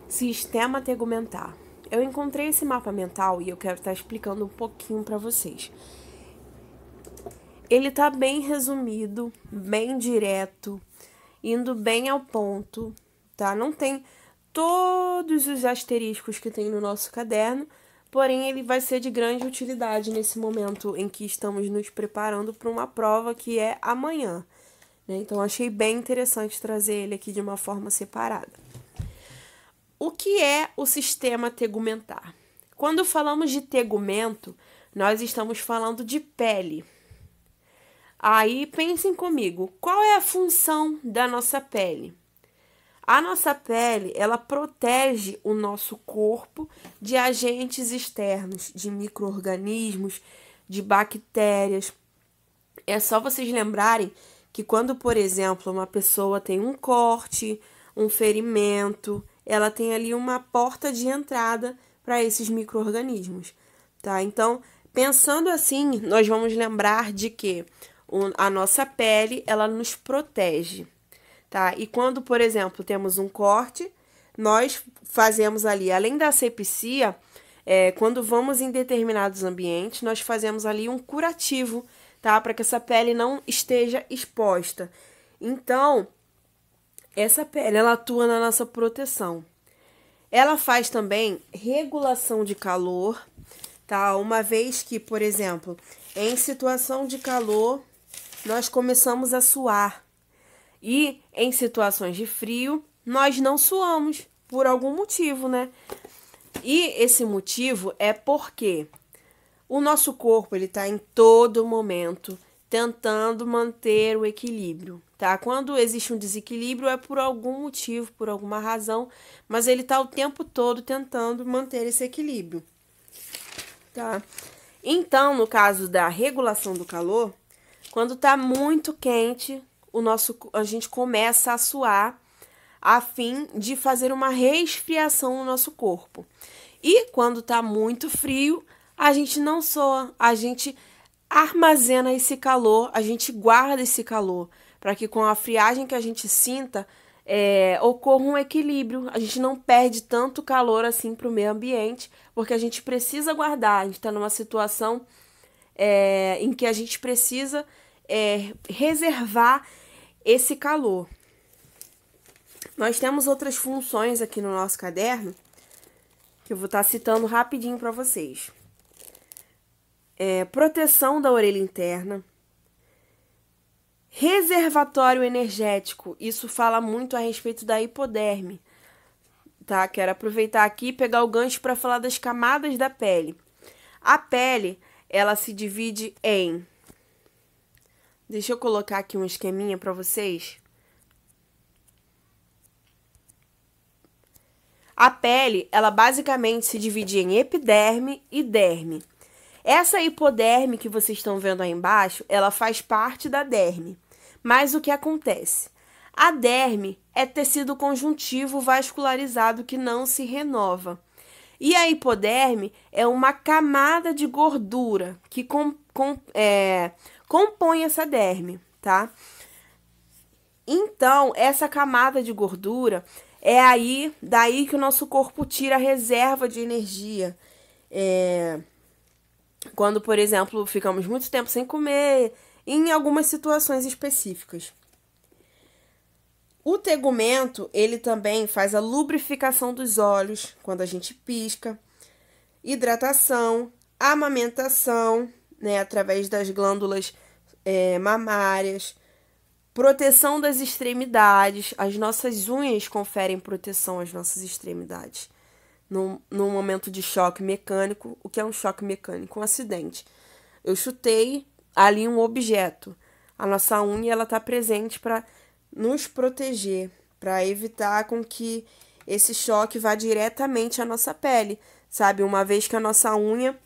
Sistema tegumentar. Eu encontrei esse mapa mental e eu quero estar explicando um pouquinho para vocês. Ele tá bem resumido, bem direto, indo bem ao ponto, tá? Não tem todos os asteriscos que tem no nosso caderno, porém ele vai ser de grande utilidade nesse momento em que estamos nos preparando para uma prova que é amanhã, né? Então achei bem interessante trazer ele aqui de uma forma separada. O que é o sistema tegumentar? Quando falamos de tegumento, nós estamos falando de pele. Aí pensem comigo, qual é a função da nossa pele? A nossa pele, ela protege o nosso corpo de agentes externos, de micro-organismos, de bactérias. É só vocês lembrarem que quando, por exemplo, uma pessoa tem um corte, um ferimento, ela tem ali uma porta de entrada para esses micro-organismos, tá? Então, pensando assim, nós vamos lembrar de que a nossa pele, ela nos protege, tá? E quando, por exemplo, temos um corte, nós fazemos ali, além da asepsia, quando vamos em determinados ambientes, nós fazemos ali um curativo, tá? Para que essa pele não esteja exposta. Então, essa pele, ela atua na nossa proteção. Ela faz também regulação de calor, tá? Uma vez que, por exemplo, em situação de calor, nós começamos a suar. E em situações de frio, nós não suamos por algum motivo, né? E esse motivo é porque o nosso corpo, ele tá em todo momento tentando manter o equilíbrio, tá? Quando existe um desequilíbrio é por algum motivo, por alguma razão, mas ele tá o tempo todo tentando manter esse equilíbrio, tá? Então, no caso da regulação do calor, quando tá muito quente, a gente começa a suar a fim de fazer uma resfriação no nosso corpo. E quando tá muito frio, a gente não soa, a gente armazena esse calor, a gente guarda esse calor, para que com a friagem que a gente sinta, ocorra um equilíbrio. A gente não perde tanto calor assim para o meio ambiente, porque a gente precisa guardar. A gente está numa situação em que a gente precisa reservar esse calor. Nós temos outras funções aqui no nosso caderno, que eu vou estar citando rapidinho para vocês. Proteção da orelha interna, reservatório energético, isso fala muito a respeito da hipoderme, tá? Quero aproveitar aqui e pegar o gancho para falar das camadas da pele. A pele, ela se divide em... Deixa eu colocar aqui um esqueminha para vocês. A pele, ela basicamente se divide em epiderme e derme. Essa hipoderme que vocês estão vendo aí embaixo, ela faz parte da derme. Mas o que acontece? A derme é tecido conjuntivo vascularizado que não se renova. E a hipoderme é uma camada de gordura que compõe essa derme, tá? Então, essa camada de gordura é daí que o nosso corpo tira a reserva de energia. Quando, por exemplo, ficamos muito tempo sem comer, em algumas situações específicas. O tegumento, ele também faz a lubrificação dos olhos, quando a gente pisca, hidratação, amamentação, né, através das glândulas mamárias, proteção das extremidades. As nossas unhas conferem proteção às nossas extremidades. Num momento de choque mecânico. O que é um choque mecânico? Um acidente. Eu chutei ali um objeto. A nossa unha, ela está presente para nos proteger, para evitar com que esse choque vá diretamente à nossa pele, sabe? Uma vez que a nossa unha,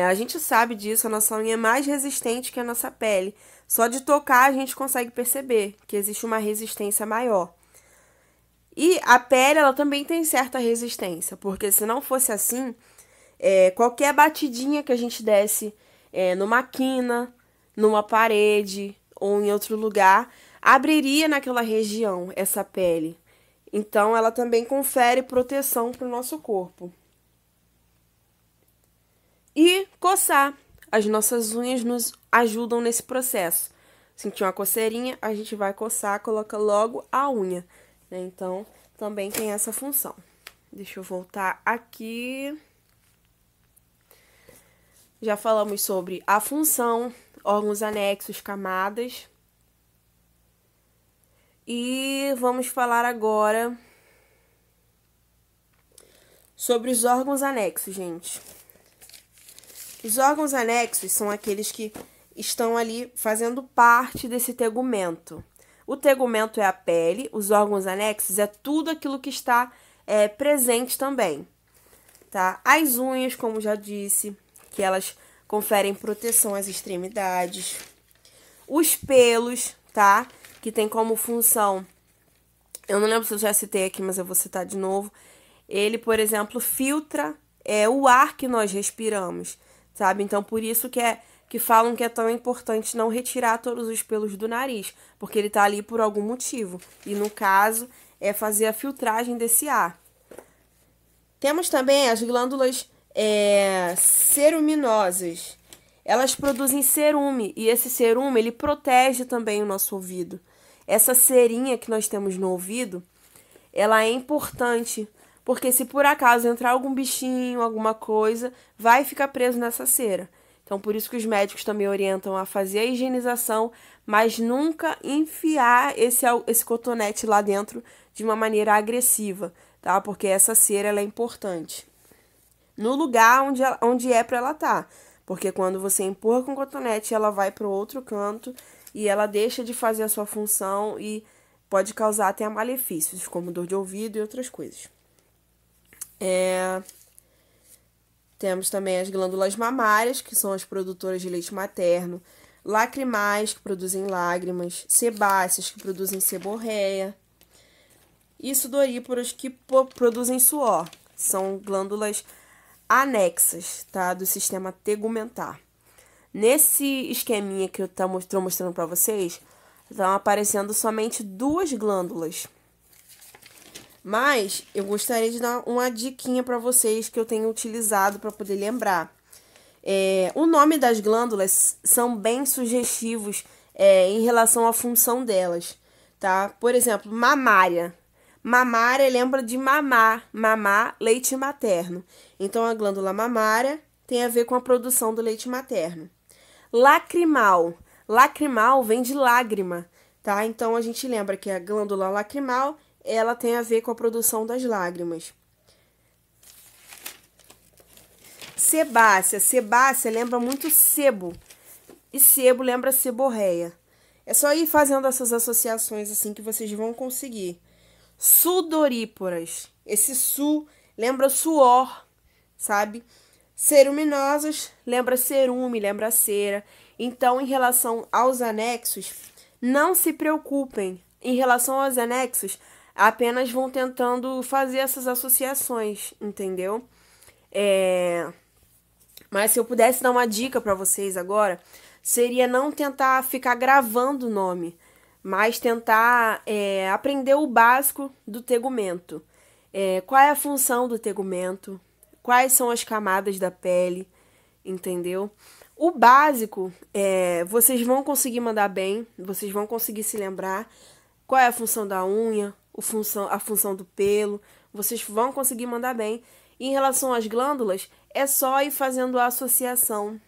a gente sabe disso, a nossa unha é mais resistente que a nossa pele. Só de tocar a gente consegue perceber que existe uma resistência maior. E a pele, ela também tem certa resistência, porque se não fosse assim, qualquer batidinha que a gente desse numa quina, numa parede ou em outro lugar, abriria naquela região essa pele. Então, ela também confere proteção para o nosso corpo. E coçar. As nossas unhas nos ajudam nesse processo. Sentir uma coceirinha, a gente vai coçar, coloca logo a unha, né? Então, também tem essa função. Deixa eu voltar aqui. Já falamos sobre a função, órgãos anexos, camadas. E vamos falar agora sobre os órgãos anexos, gente. Os órgãos anexos são aqueles que estão ali fazendo parte desse tegumento. O tegumento é a pele, os órgãos anexos é tudo aquilo que está presente também, tá? As unhas, como já disse, que elas conferem proteção às extremidades. Os pelos, tá? Que tem como função, eu não lembro se eu já citei aqui, mas eu vou citar de novo. Ele, por exemplo, filtra o ar que nós respiramos, sabe? Então, por isso que falam que é tão importante não retirar todos os pelos do nariz, porque ele tá ali por algum motivo. E, no caso, é fazer a filtragem desse ar. Temos também as glândulas ceruminosas. Elas produzem cerume, e esse cerume, ele protege também o nosso ouvido. Essa cerinha que nós temos no ouvido, ela é importante, porque se por acaso entrar algum bichinho, alguma coisa, vai ficar preso nessa cera. Então, por isso que os médicos também orientam a fazer a higienização, mas nunca enfiar esse cotonete lá dentro de uma maneira agressiva, tá? Porque essa cera, ela é importante. No lugar onde é para ela estar. Porque quando você empurra com o cotonete, ela vai para o outro canto e ela deixa de fazer a sua função e pode causar até malefícios, como dor de ouvido e outras coisas. Temos também as glândulas mamárias, que são as produtoras de leite materno, lacrimais, que produzem lágrimas, sebáceas, que produzem seborreia, e sudoríparas, que produzem suor. São glândulas anexas, tá, do sistema tegumentar. Nesse esqueminha que eu estou mostrando para vocês, estão aparecendo somente 2 glândulas. Mas eu gostaria de dar uma diquinha para vocês que eu tenho utilizado para poder lembrar. O nome das glândulas são bem sugestivos em relação à função delas, tá? Por exemplo, mamária. Mamária lembra de mamar leite materno. Então, a glândula mamária tem a ver com a produção do leite materno. Lacrimal. Lacrimal vem de lágrima, tá? Então, a gente lembra que a glândula lacrimal, ela tem a ver com a produção das lágrimas. Sebácea. Sebácea lembra muito sebo. E sebo lembra seborreia. É só ir fazendo essas associações assim que vocês vão conseguir. Sudoríparas. Esse su lembra suor, sabe? Ceruminosas lembra cerume, lembra cera. Então, em relação aos anexos, não se preocupem. Em relação aos anexos, apenas vão tentando fazer essas associações, entendeu? Mas se eu pudesse dar uma dica para vocês agora, seria não tentar ficar gravando o nome, mas tentar aprender o básico do tegumento. Qual é a função do tegumento? Quais são as camadas da pele? Entendeu? O básico, vocês vão conseguir mandar bem, vocês vão conseguir se lembrar. Qual é a função da unha? A função do pelo? Vocês vão conseguir mandar bem. E em relação às glândulas, é só ir fazendo a associação,